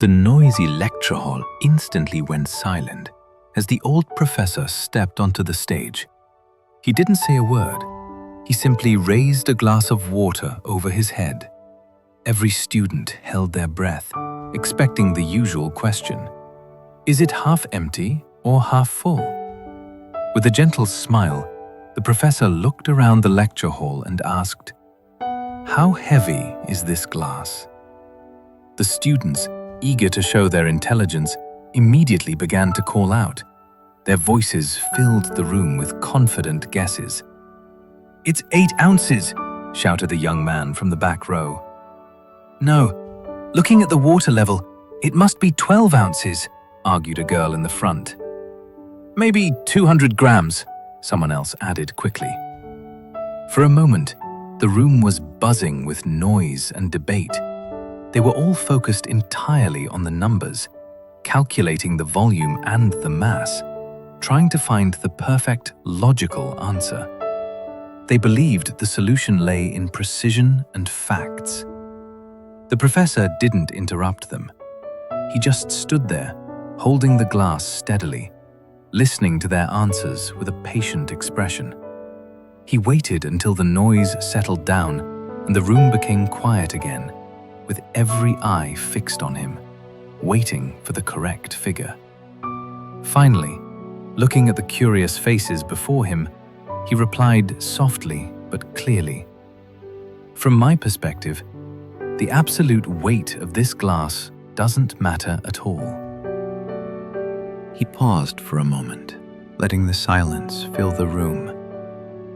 The noisy lecture hall instantly went silent as the old professor stepped onto the stage. He didn't say a word. He simply raised a glass of water over his head. Every student held their breath, expecting the usual question. Is it half empty or half full? With a gentle smile, the professor looked around the lecture hall and asked, "How heavy is this glass?" The students, eager to show their intelligence, immediately began to call out. Their voices filled the room with confident guesses. "It's 8 ounces," shouted the young man from the back row. "No, looking at the water level, it must be 12 ounces, argued a girl in the front. "Maybe 200 grams, someone else added quickly. For a moment, the room was buzzing with noise and debate. They were all focused entirely on the numbers, calculating the volume and the mass, trying to find the perfect, logical answer. They believed the solution lay in precision and facts. The professor didn't interrupt them. He just stood there, holding the glass steadily, listening to their answers with a patient expression. He waited until the noise settled down and the room became quiet again, with every eye fixed on him, waiting for the correct figure. Finally, looking at the curious faces before him, he replied softly but clearly, "From my perspective, the absolute weight of this glass doesn't matter at all." He paused for a moment, letting the silence fill the room,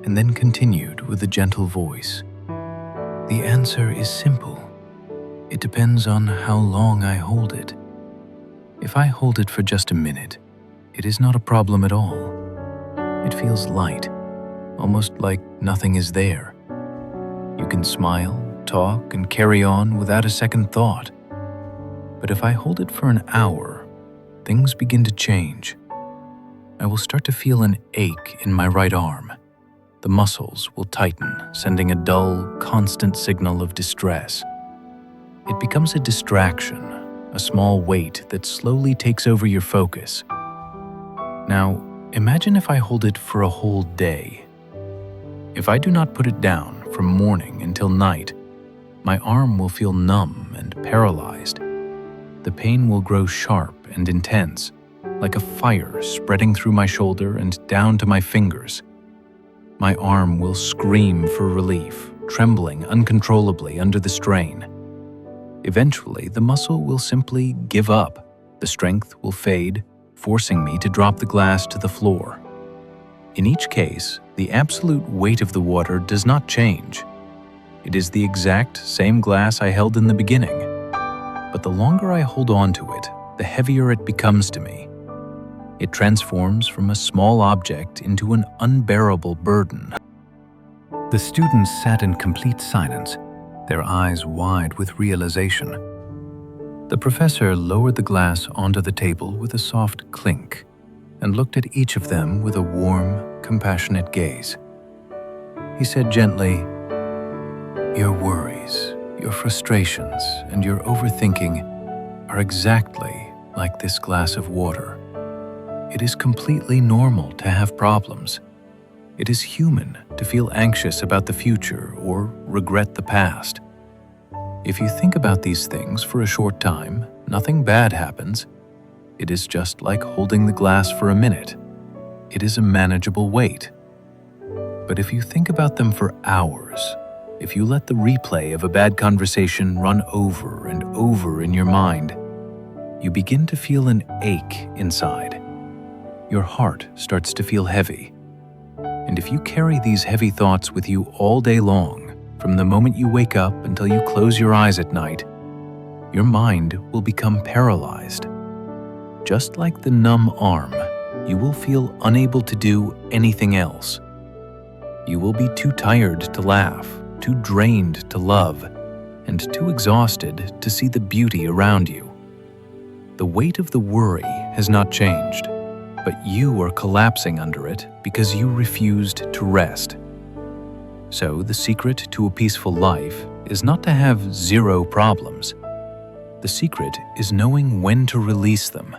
and then continued with a gentle voice. "The answer is simple. It depends on how long I hold it. If I hold it for just a minute, it is not a problem at all. It feels light, almost like nothing is there. You can smile, talk, and carry on without a second thought. But if I hold it for an hour, things begin to change. I will start to feel an ache in my right arm. The muscles will tighten, sending a dull, constant signal of distress. It becomes a distraction, a small weight that slowly takes over your focus. Now, imagine if I hold it for a whole day. If I do not put it down from morning until night, my arm will feel numb and paralyzed. The pain will grow sharp and intense, like a fire spreading through my shoulder and down to my fingers. My arm will scream for relief, trembling uncontrollably under the strain. Eventually, the muscle will simply give up. The strength will fade, forcing me to drop the glass to the floor. In each case, the absolute weight of the water does not change. It is the exact same glass I held in the beginning. But the longer I hold on to it, the heavier it becomes to me. It transforms from a small object into an unbearable burden." The students sat in complete silence, their eyes wide with realization. The professor lowered the glass onto the table with a soft clink and looked at each of them with a warm, compassionate gaze. He said gently, "Your worries, your frustrations, and your overthinking are exactly like this glass of water. It is completely normal to have problems. It is human to feel anxious about the future or regret the past. If you think about these things for a short time, nothing bad happens. It is just like holding the glass for a minute. It is a manageable weight. But if you think about them for hours, if you let the replay of a bad conversation run over and over in your mind, you begin to feel an ache inside. Your heart starts to feel heavy. And if you carry these heavy thoughts with you all day long, from the moment you wake up until you close your eyes at night, your mind will become paralyzed. Just like the numb arm, you will feel unable to do anything else. You will be too tired to laugh, too drained to love, and too exhausted to see the beauty around you. The weight of the worry has not changed, but you are collapsing under it because you refused to rest. So the secret to a peaceful life is not to have zero problems. The secret is knowing when to release them.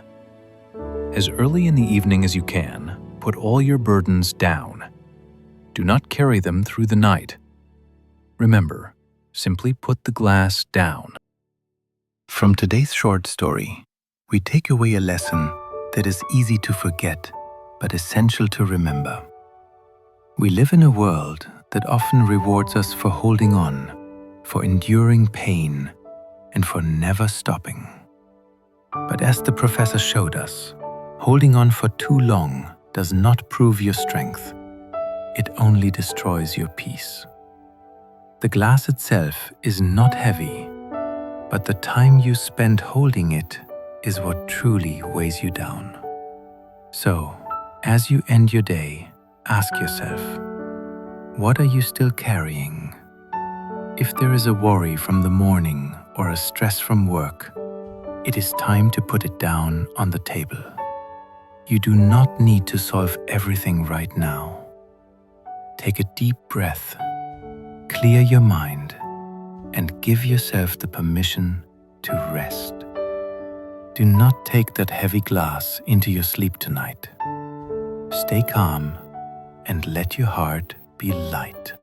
As early in the evening as you can, put all your burdens down. Do not carry them through the night. Remember, simply put the glass down. From today's short story, we take away a lesson that is easy to forget, but essential to remember. We live in a world that often rewards us for holding on, for enduring pain, and for never stopping. But as the professor showed us, holding on for too long does not prove your strength. It only destroys your peace. The glass itself is not heavy, but the time you spend holding it is what truly weighs you down. So, as you end your day, ask yourself, what are you still carrying? If there is a worry from the morning or a stress from work, it is time to put it down on the table. You do not need to solve everything right now. Take a deep breath, clear your mind, and give yourself the permission to rest. Do not take that heavy glass into your sleep tonight. Stay calm and let your heart be light.